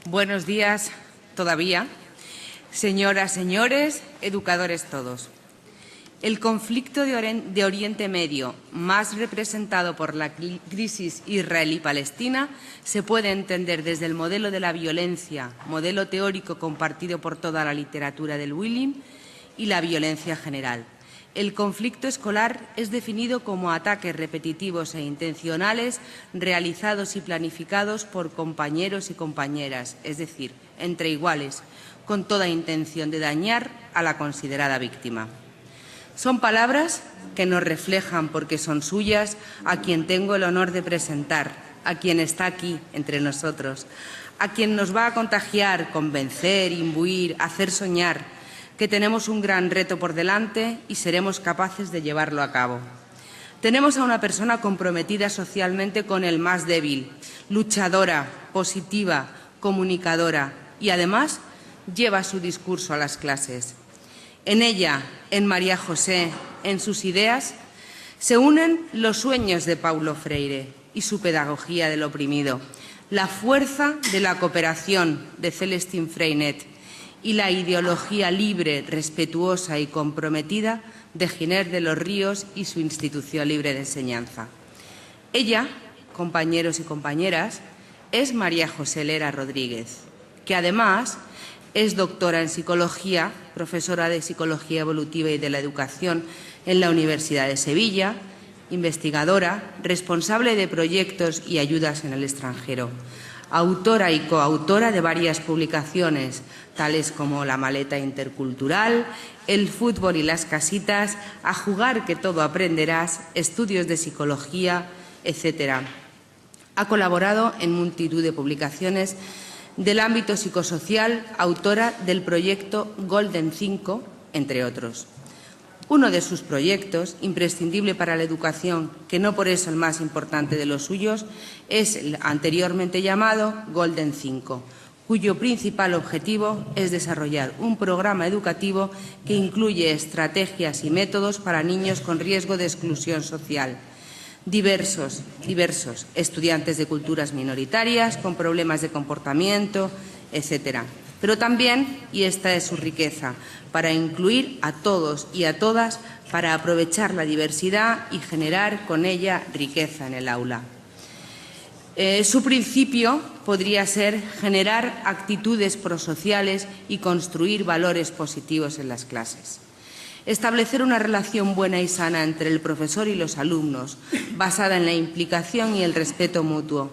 Buenos días todavía, señoras, señores, educadores todos. El conflicto de Oriente Medio, más representado por la crisis israelí-palestina, se puede entender desde el modelo de la violencia, modelo teórico compartido por toda la literatura del Willing, y la violencia general. El conflicto escolar es definido como ataques repetitivos e intencionales realizados y planificados por compañeros y compañeras, es decir, entre iguales, con toda intención de dañar a la considerada víctima. Son palabras que nos reflejan, porque son suyas, a quien tengo el honor de presentar, a quien está aquí entre nosotros, a quien nos va a contagiar, convencer, imbuir, hacer soñar, que tenemos un gran reto por delante y seremos capaces de llevarlo a cabo. Tenemos a una persona comprometida socialmente con el más débil, luchadora, positiva, comunicadora y, además, lleva su discurso a las clases. En ella, en María José, en sus ideas, se unen los sueños de Paulo Freire y su pedagogía del oprimido, la fuerza de la cooperación de Celestine Freinet y la ideología libre, respetuosa y comprometida de Giner de los Ríos y su institución libre de enseñanza. Ella, compañeros y compañeras, es María José Lera Rodríguez, que además es doctora en Psicología, profesora de Psicología Evolutiva y de la Educación en la Universidad de Sevilla, investigadora, responsable de proyectos y ayudas en el extranjero, autora y coautora de varias publicaciones, tales como La maleta intercultural, El fútbol y las casitas, A jugar que todo aprenderás, Estudios de psicología, etc. Ha colaborado en multitud de publicaciones del ámbito psicosocial, autora del proyecto Golden 5, entre otros. Uno de sus proyectos, imprescindible para la educación, que no por eso el más importante de los suyos, es el anteriormente llamado Golden 5, cuyo principal objetivo es desarrollar un programa educativo que incluye estrategias y métodos para niños con riesgo de exclusión social, diversos estudiantes de culturas minoritarias, con problemas de comportamiento, etcétera. Pero también, y esta es su riqueza, para incluir a todos y a todas, para aprovechar la diversidad y generar con ella riqueza en el aula. Su principio podría ser generar actitudes prosociales y construir valores positivos en las clases. Establecer una relación buena y sana entre el profesor y los alumnos, basada en la implicación y el respeto mutuo.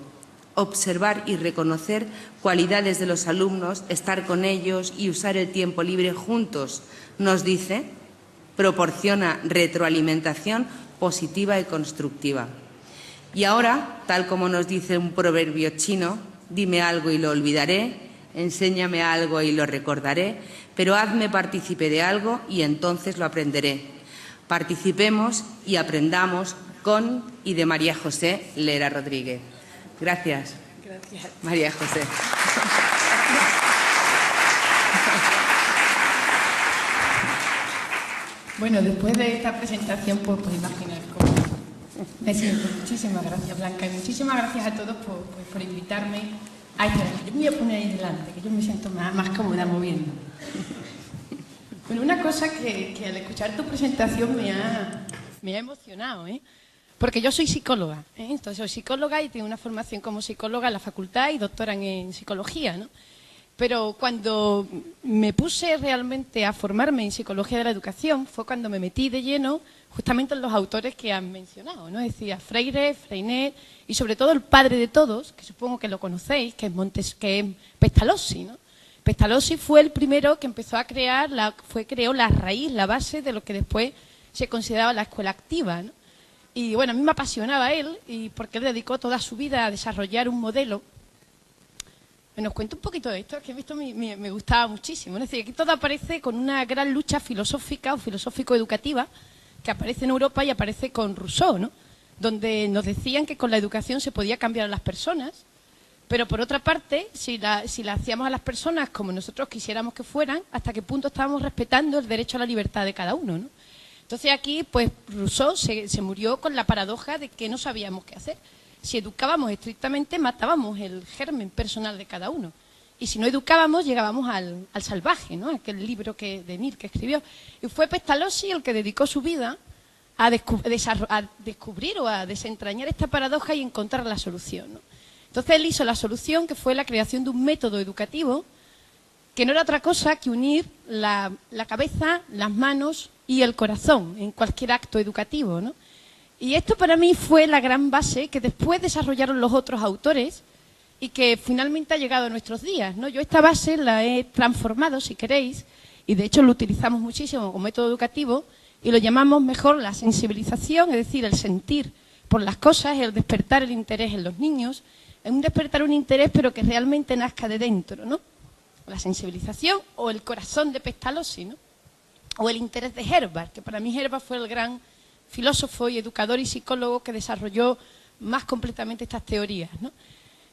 Observar y reconocer cualidades de los alumnos, estar con ellos y usar el tiempo libre juntos, nos dice, proporciona retroalimentación positiva y constructiva. Y ahora, tal como nos dice un proverbio chino, dime algo y lo olvidaré, enséñame algo y lo recordaré, pero hazme partícipe de algo y entonces lo aprenderé. Participemos y aprendamos con y de María José Lera Rodríguez. Gracias. Gracias. María José. Bueno, después de esta presentación, pues imaginar cómo me siento. Muchísimas gracias, Blanca, y muchísimas gracias a todos por invitarme a esta. Yo me voy a poner ahí delante, que yo me siento más cómoda moviendo. Bueno, una cosa que al escuchar tu presentación me ha emocionado, porque yo soy psicóloga, entonces soy psicóloga y tengo una formación como psicóloga en la facultad y doctora en psicología, ¿no? Pero cuando me puse realmente a formarme en psicología de la educación fue cuando me metí de lleno justamente en los autores que han mencionado, ¿no? Decía Freire, Freinet y sobre todo el padre de todos, que supongo que lo conocéis, que es Pestalozzi, ¿no? Pestalozzi fue el primero que empezó a crear, creó la raíz, la base de lo que después se consideraba la escuela activa, ¿no? Y bueno, a mí me apasionaba él, y porque él dedicó toda su vida a desarrollar un modelo. Bueno, os cuento un poquito de esto, que esto me gustaba muchísimo. Es decir, aquí todo aparece con una gran lucha filosófica o filosófico-educativa que aparece en Europa y aparece con Rousseau, ¿no? Donde nos decían que con la educación se podía cambiar a las personas, pero por otra parte, si la hacíamos a las personas como nosotros quisiéramos que fueran, hasta qué punto estábamos respetando el derecho a la libertad de cada uno, ¿no? Entonces aquí, pues, Rousseau se murió con la paradoja de que no sabíamos qué hacer. Si educábamos estrictamente, matábamos el germen personal de cada uno. y si no educábamos llegábamos al salvaje, ¿no? Aquel libro de Mir que escribió. Y fue Pestalozzi el que dedicó su vida a descubrir o a desentrañar esta paradoja y encontrar la solución, ¿no? Entonces él hizo la solución, que fue la creación de un método educativo que no era otra cosa que unir la cabeza, las manos y el corazón en cualquier acto educativo, ¿no? Y esto para mí fue la gran base que después desarrollaron los otros autores y que finalmente ha llegado a nuestros días, ¿no? Yo esta base la he transformado, si queréis, y de hecho lo utilizamos muchísimo como método educativo y lo llamamos mejor la sensibilización, es decir, el sentir por las cosas, el despertar el interés en los niños, un despertar un interés pero que realmente nazca de dentro, ¿no? La sensibilización o el corazón de Pestalozzi, ¿no? O el interés de Herbart, que para mí Herbart fue el gran filósofo y educador y psicólogo que desarrolló más completamente estas teorías, ¿no?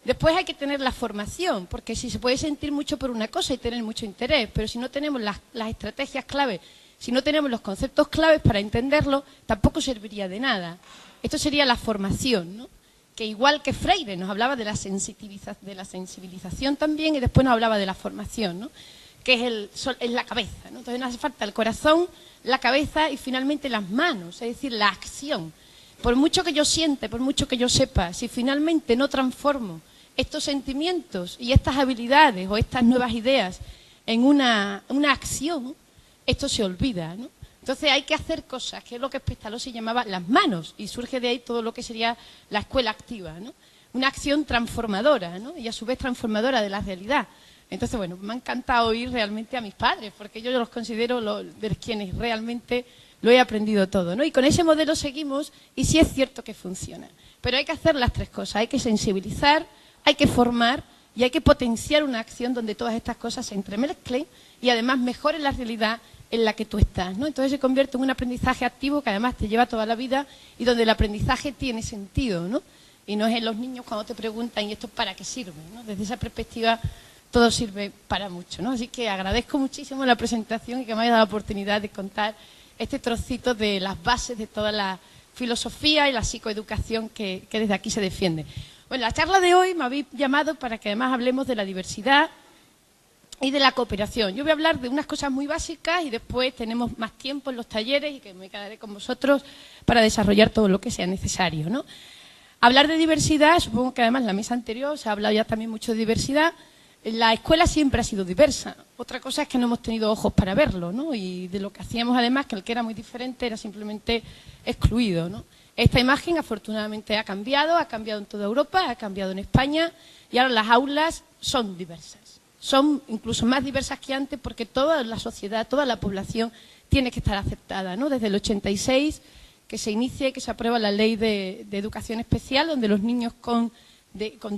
Después hay que tener la formación, porque si se puede sentir mucho por una cosa y tener mucho interés, pero si no tenemos las estrategias clave, si no tenemos los conceptos claves para entenderlo, tampoco serviría de nada. Esto sería la formación, ¿no? Que igual que Freire nos hablaba de la sensibilización también y después nos hablaba de la formación, ¿no? Que es la cabeza, ¿no? Entonces nos hace falta el corazón, la cabeza y finalmente las manos, es decir, la acción. Por mucho que yo siente, por mucho que yo sepa, si finalmente no transformo estos sentimientos y estas habilidades o estas nuevas ideas en una acción, esto se olvida, ¿no? Entonces hay que hacer cosas, que es lo que Pestalozzi llamaba las manos, y surge de ahí todo lo que sería la escuela activa, ¿no? Una acción transformadora, ¿no? Y a su vez transformadora de la realidad. Entonces, bueno, me ha encantado oír realmente a mis padres, porque yo los considero de quienes realmente lo he aprendido todo, ¿no? Y con ese modelo seguimos, y sí es cierto que funciona. Pero hay que hacer las tres cosas, hay que sensibilizar, hay que formar y hay que potenciar una acción donde todas estas cosas se entremezclen y además mejoren la realidad en la que tú estás, ¿no? Entonces se convierte en un aprendizaje activo que además te lleva toda la vida y donde el aprendizaje tiene sentido, ¿no? Y no es en los niños cuando te preguntan ¿y esto para qué sirve?, ¿no? Desde esa perspectiva todo sirve para mucho, ¿no? Así que agradezco muchísimo la presentación y que me haya dado la oportunidad de contar este trocito de las bases de toda la filosofía y la psicoeducación que desde aquí se defiende. Bueno, la charla de hoy me habéis llamado para que además hablemos de la diversidad y de la cooperación. Yo voy a hablar de unas cosas muy básicas y después tenemos más tiempo en los talleres y que me quedaré con vosotros para desarrollar todo lo que sea necesario, ¿no? Hablar de diversidad, supongo que además en la mesa anterior se ha hablado ya también mucho de diversidad. La escuela siempre ha sido diversa. Otra cosa es que no hemos tenido ojos para verlo, ¿no? Y de lo que hacíamos además, que el que era muy diferente era simplemente excluido, ¿no? Esta imagen afortunadamente ha cambiado en toda Europa, ha cambiado en España y ahora las aulas son diversas. Son incluso más diversas que antes porque toda la sociedad, toda la población tiene que estar aceptada, ¿no? Desde el 86 que se inicia y que se aprueba la ley de educación especial, donde los niños con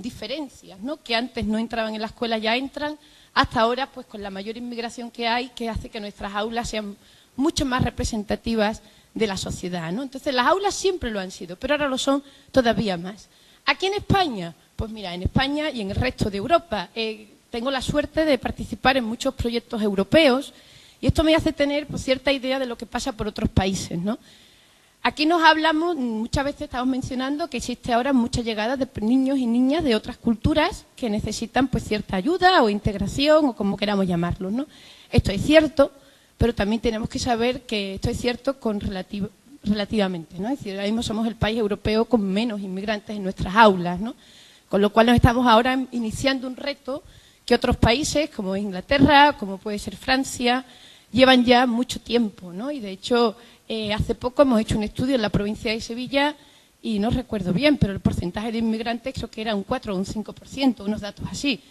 diferencias, ¿no? Que antes no entraban en la escuela ya entran, hasta ahora pues con la mayor inmigración que hay, que hace que nuestras aulas sean mucho más representativas de la sociedad, ¿no? Entonces las aulas siempre lo han sido, pero ahora lo son todavía más. Aquí en España, pues mira, en España y en el resto de Europa tengo la suerte de participar en muchos proyectos europeos y esto me hace tener pues, cierta idea de lo que pasa por otros países, ¿no? Aquí nos hablamos, muchas veces estamos mencionando que existe ahora mucha llegada de niños y niñas de otras culturas que necesitan pues cierta ayuda o integración o como queramos llamarlo, ¿no? Esto es cierto, pero también tenemos que saber que esto es cierto relativamente, ¿no? Es decir, ahora mismo somos el país europeo con menos inmigrantes en nuestras aulas, ¿no? Con lo cual nos estamos ahora iniciando un reto que otros países, como Inglaterra, como puede ser Francia, llevan ya mucho tiempo, ¿no? Y de hecho, hace poco hemos hecho un estudio en la provincia de Sevilla y no recuerdo bien, pero el porcentaje de inmigrantes creo que era un 4 o un 5%, unos datos así.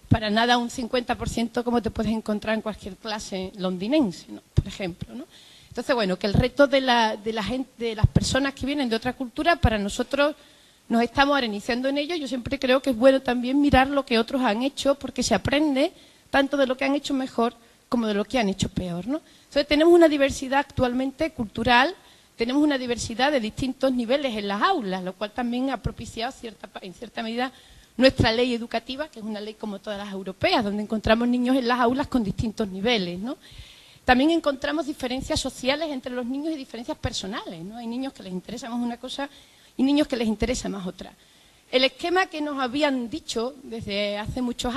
Para nada un 50% como te puedes encontrar en cualquier clase londinense, ¿no? Por ejemplo, ¿no? Entonces, bueno, que el reto de las personas que vienen de otra cultura, para nosotros nos estamos ahora iniciando en ello. Yo siempre creo que es bueno también mirar lo que otros han hecho porque se aprende tanto de lo que han hecho mejor como de lo que han hecho peor, ¿no? Entonces tenemos una diversidad actualmente cultural, tenemos una diversidad de distintos niveles en las aulas, lo cual también ha propiciado en cierta medida nuestra ley educativa, que es una ley como todas las europeas, donde encontramos niños en las aulas con distintos niveles, ¿no? También encontramos diferencias sociales entre los niños y diferencias personales, ¿no? Hay niños que les interesa más una cosa y niños que les interesa más otra. El esquema que nos habían dicho desde hace muchos años